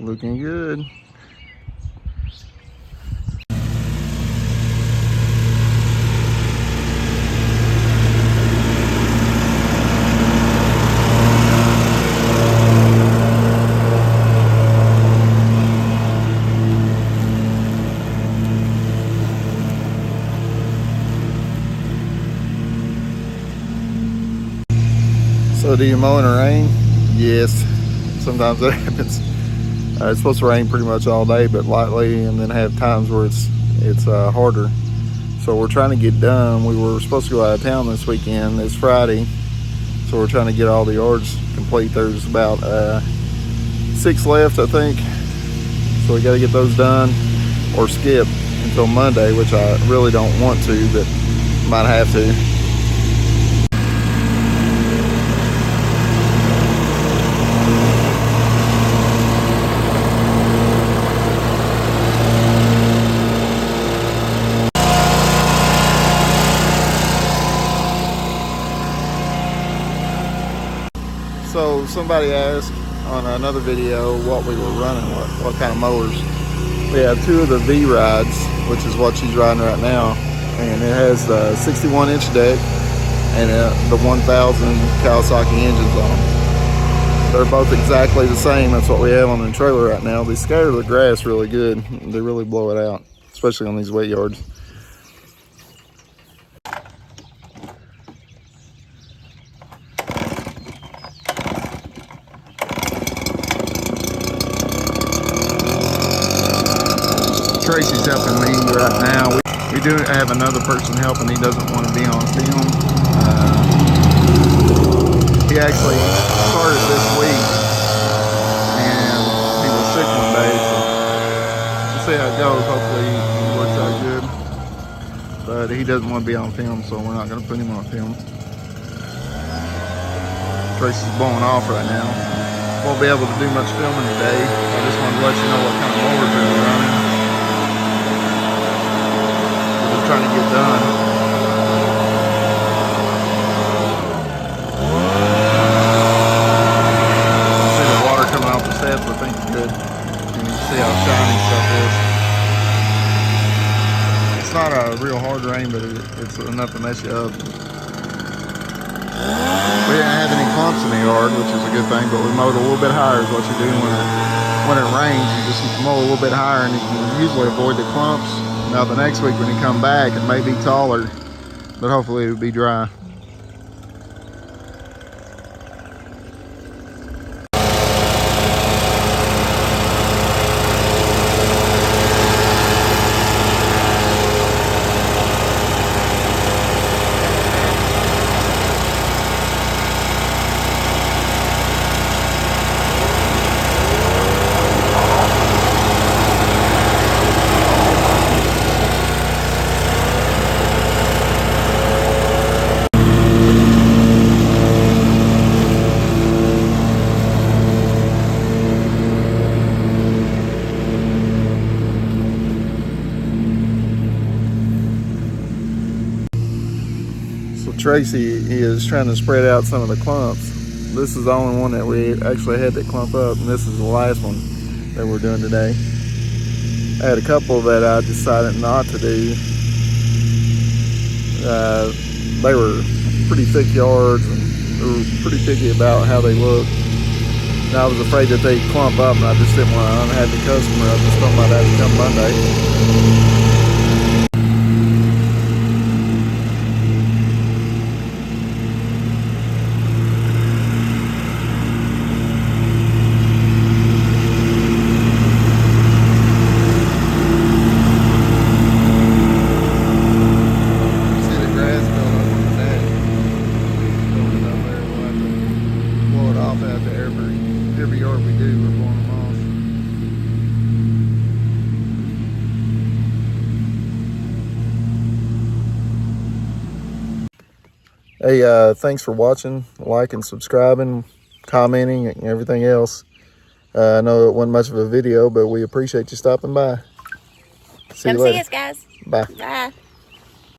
Looking good. So do you mow in the rain? Yes, sometimes that happens. It's supposed to rain pretty much all day, but lightly, and then have times where it's harder. So we're trying to get done. We were supposed to go out of town this weekend. It's Friday, so we're trying to get all the yards complete. There's about 6 left, I think. So we got to get those done or skip until Monday, which I really don't want to, but might have to. So somebody asked on another video what we were running, what kind of mowers. We have 2 of the V rides, which is what she's riding right now, and it has the 61-inch deck and the 1000 Kawasaki engines on them. They're both exactly the same. That's what we have on the trailer right now. They scatter the grass really good. They really blow it out, especially on these wet yards. Tracy's helping me right now. We do have another person helping. He doesn't want to be on film. He actually started this week, and he was sick one day, so we'll see how it goes. Hopefully it works out good. But he doesn't want to be on film, so we're not going to put him on film. Tracy's blowing off right now. Won't be able to do much filming today. I just wanted to let you know what kind of mowers we're running. Trying to get done. See the water coming off the steps, I think it's good. And you can see how shiny stuff is. It's not a real hard rain, but it's enough to mess you up. We didn't have any clumps in the yard, which is a good thing, but we mowed a little bit higher is what you do when it rains. You just mow a little bit higher and you can usually avoid the clumps. Now the next week when you come back, it may be taller, but hopefully it'll be dry. Tracy is trying to spread out some of the clumps. This is the only one that we actually had that clump up, and this is the last one that we're doing today. I had a couple that I decided not to do. They were pretty thick yards, and they were pretty picky about how they looked. And I was afraid that they'd clump up, and I just didn't want to unhappy customer. I just thought about that to come Monday. Every yard we do, we're blowing them off. Hey, thanks for watching, liking, subscribing, commenting, and everything else. I know it wasn't much of a video, but we appreciate you stopping by. Come see us, guys. Bye. Bye.